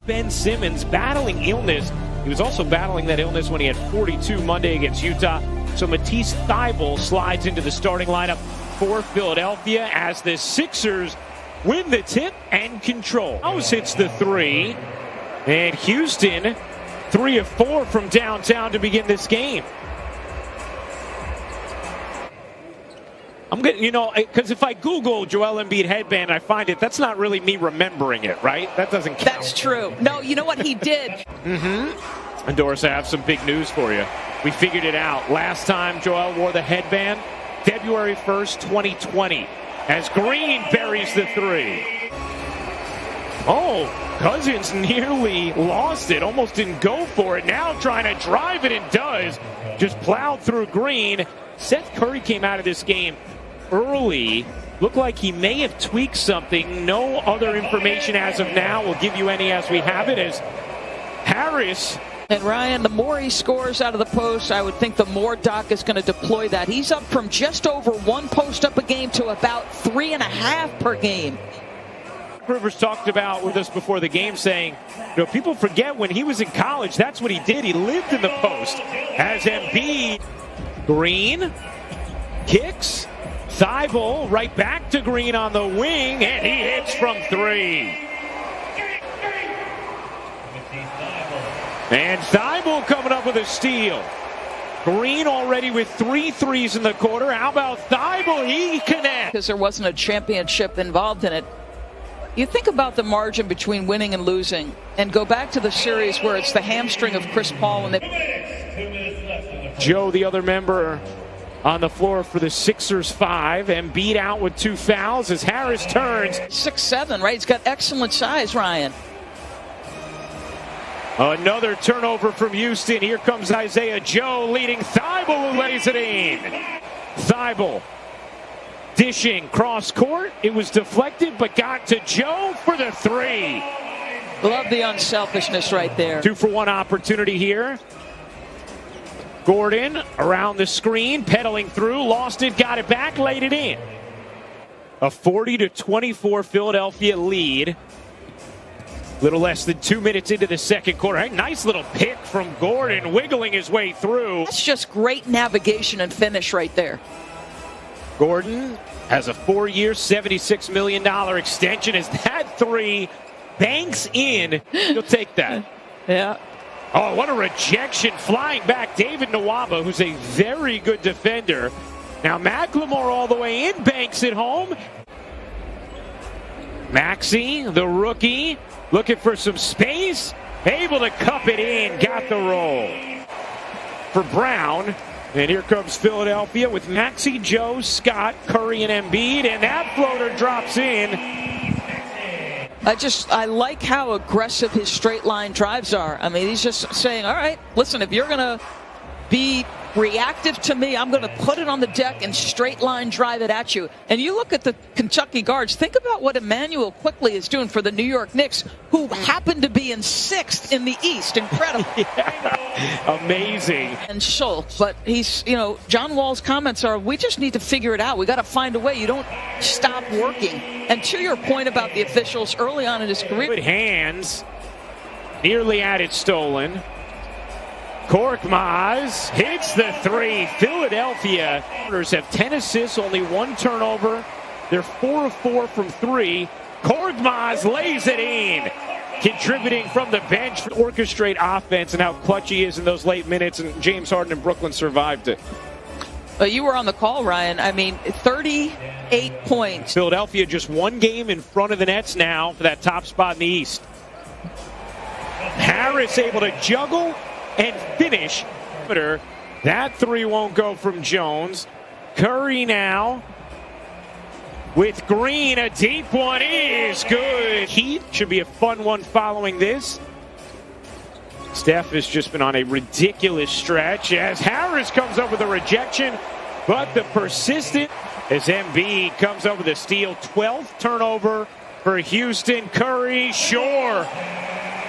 Ben Simmons battling illness. He was also battling that illness when he had 42 Monday against Utah. So Matisse Thybulle slides into the starting lineup for Philadelphia as the Sixers win the tip and control. House hits the three, and Houston 3 of 4 from downtown to begin this game. I'm going to, because if I Google Joel Embiid headband, I find it, that's not really me remembering it, right? That doesn't count. That's true. No, you know what he did? And Doris, I have some big news for you. We figured it out. Last time Joel wore the headband, February 1st, 2020, as Green buries the three. Oh, Cousins nearly lost it, almost didn't go for it. Now trying to drive it and does. Just plowed through Green. Seth Curry came out of this game early. Looked like he may have tweaked something. No other information as of now. We'll give you any as we have it, as Harris. And Ryan, the more he scores out of the post, I would think the more Doc is going to deploy that. He's up from just over 1 post up a game to about 3.5 per game. Rivers talked about with us before the game saying, people forget when he was in college, that's what he did. He lived in the post. As Embiid, Green kicks, Thybulle right back to Green on the wing, and he hits from 3. And Thybulle coming up with a steal. Green already with 3 threes in the quarter. How about Thybulle? He connects. Because there wasn't a championship involved in it. You think about the margin between winning and losing, and go back to the series where it's the hamstring of Chris Paul. When they... Joe, the other member on the floor for the Sixers 5, and beat out with 2 fouls as Harris turns. 6'7", right? He's got excellent size, Ryan. Another turnover from Houston. Here comes Isaiah Joe leading Thybulle, who lays it in. Thybulle dishing cross court. It was deflected, but got to Joe for the 3. Love the unselfishness right there. 2-for-1 opportunity here. Gordon around the screen, pedaling through, lost it, got it back, laid it in. A 40-24 Philadelphia lead. Little less than 2 minutes into the second quarter. Hey, nice little pick from Gordon, wiggling his way through. That's just great navigation and finish right there. Gordon has a 4-year, $76 million extension. As that 3 banks in, you'll take that. Yeah. Oh, what a rejection. Flying back, David Nwaba, who's a very good defender. Now McLemore all the way in, banks it home. Maxey, the rookie, looking for some space. Able to cup it in, got the roll. For Brown. And here comes Philadelphia with Maxey, Joe, Scott, Curry, and Embiid. And that floater drops in. I like how aggressive his straight line drives are. I mean, he's just saying, all right, listen, if you're going to be reactive to me, I'm going to put it on the deck and straight line drive it at you. And you look at the Kentucky guards, think about what Emmanuel Quickley is doing for the New York Knicks, who happen to be in 6th in the East. Incredible. Yeah, amazing. And Schultz, but he's, John Wall's comments are, we just need to figure it out. We got to find a way. You don't stop working. And to your point about the officials early on in his career. Good hands. Nearly had it stolen. Korkmaz hits the 3. Philadelphia have 10 assists, only 1 turnover. They're 4 of 4 from 3. Korkmaz lays it in, contributing from the bench to orchestrate offense, and how clutch he is in those late minutes. And James Harden and Brooklyn survived it. You were on the call, Ryan. I mean, 38 points. Philadelphia just 1 game in front of the Nets now for that top spot in the East. Harris able to juggle and finish. That 3 won't go from Jones. Curry now with Green. A deep one is good. Heat should be a fun one following this. Steph has just been on a ridiculous stretch as Harris comes up with a rejection, but the persistent as Embiid comes up with a steal. 12th turnover for Houston. Curry, sure,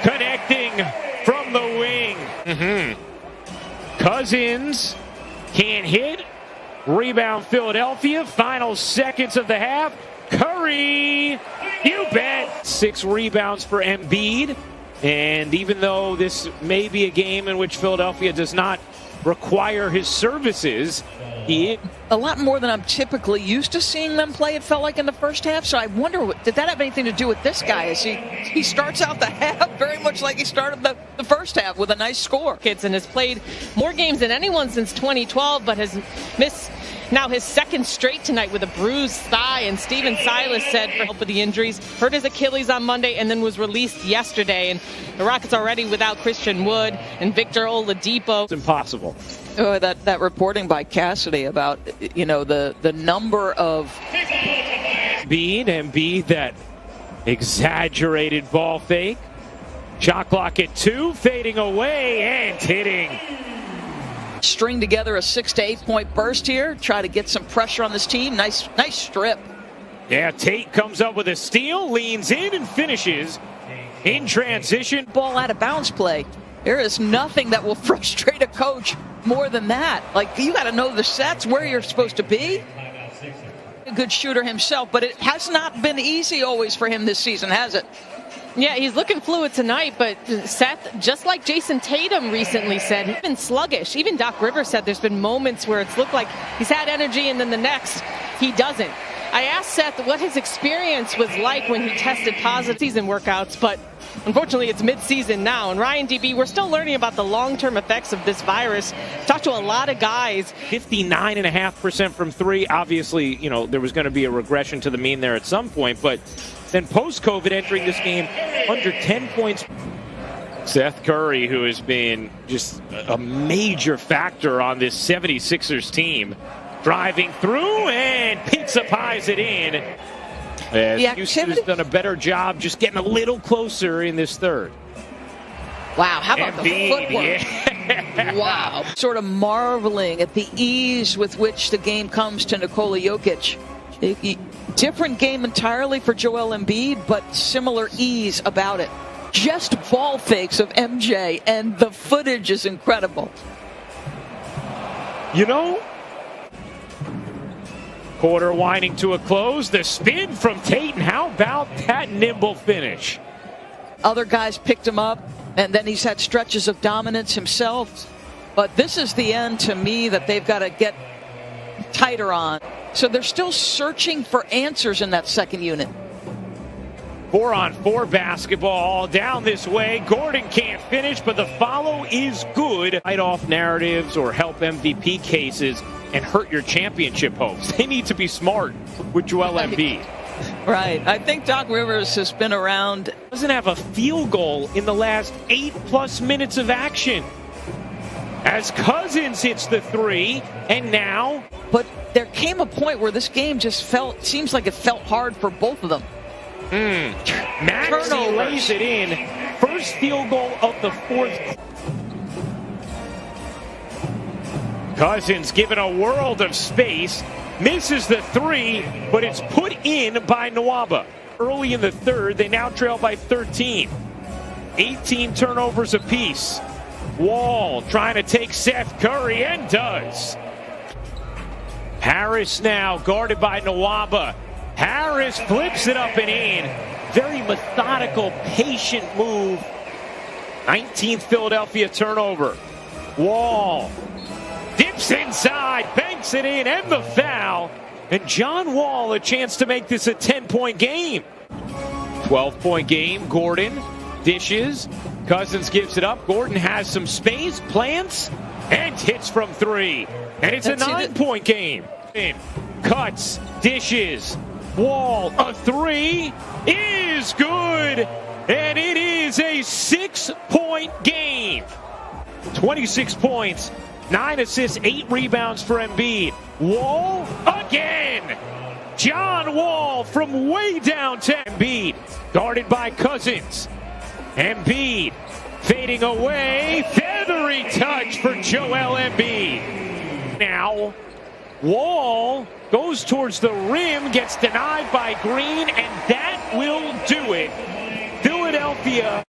connecting from the wing. Cousins can't hit. Rebound Philadelphia. Final seconds of the half. Curry, you bet. 6 rebounds for Embiid. And even though this may be a game in which Philadelphia does not require his services, a lot more than I'm typically used to seeing them play, it felt like in the first half. So I wonder, did that have anything to do with this guy? As he starts out the half very much like he started the first half with a nice score. And has played more games than anyone since 2012, but has missed now his second straight tonight with a bruised thigh. And Steven Silas said for help with the injuries, hurt his Achilles on Monday and then was released yesterday. And the Rockets already without Christian Wood and Victor Oladipo. It's impossible. Oh, that reporting by Cassidy about, the number of Embiid, that exaggerated ball fake. Shot clock at 2, fading away and hitting. String together a 6 to 8 point burst here. Try to get some pressure on this team. Nice strip. Yeah, Tate comes up with a steal, leans in and finishes in transition. Ball out of bounds play. There is nothing that will frustrate a coach more than that. Like, you got to know the sets, where you're supposed to be. A good shooter himself, but it has not been easy always for him this season, has it? Yeah, he's looking fluid tonight, but Seth, just like Jason Tatum recently said, he's been sluggish. Even Doc Rivers said there's been moments where it's looked like he's had energy and then the next he doesn't. I asked Seth what his experience was like when he tested positive season workouts, but unfortunately it's mid-season now. And Ryan DB, we're still learning about the long-term effects of this virus. Talked to a lot of guys. 59.5% from 3. Obviously, there was going to be a regression to the mean there at some point, but then post-COVID entering this game under 10 points. Seth Curry, who has been just a major factor on this 76ers team, driving through and pizza pies it in. Houston has done a better job just getting a little closer in this third. Wow, how about the footwork? Yeah. Wow. Sort of marveling at the ease with which the game comes to Nikola Jokic. Different game entirely for Joel Embiid, but similar ease about it. Just ball fakes of MJ, and the footage is incredible. Quarter winding to a close. The spin from Tate, and how about that nimble finish? Other guys picked him up, and then he's had stretches of dominance himself. But this is the end, to me, that they've got to get tighter on. So they're still searching for answers in that second unit. 4-on-4 basketball down this way. Gordon can't finish, but the follow is good. Fight off narratives or help MVP cases and hurt your championship hopes. They need to be smart with Joel Embiid. Right. I think Doc Rivers has been around. Doesn't have a field goal in the last 8+ minutes of action. As Cousins hits the 3, and now. But there came a point where this game just seems like it felt hard for both of them. Maxey lays it in. First field goal of the fourth. Cousins given a world of space. Misses the 3, but it's put in by Nwaba. Early in the third, they now trail by 13. 18 turnovers apiece. Wall trying to take Seth Curry, and does. Harris now guarded by Nwaba. Harris flips it up and in. Very methodical, patient move. 19th Philadelphia turnover. Wall dips inside, banks it in, and the foul. And John Wall a chance to make this a 10-point game. 12-point game. Gordon dishes. Cousins gives it up. Gordon has some space, plants, and hits from 3. And it's a 9-point game. Cuts, dishes. Wall, a 3 is good. And it is a 6-point game. 26 points, 9 assists, 8 rebounds for Embiid. Wall again. John Wall from way downtown. Embiid guarded by Cousins. Embiid fading away. Feathery touch for Joel Embiid. Now, Wall goes towards the rim, gets denied by Green, and that will do it. Philadelphia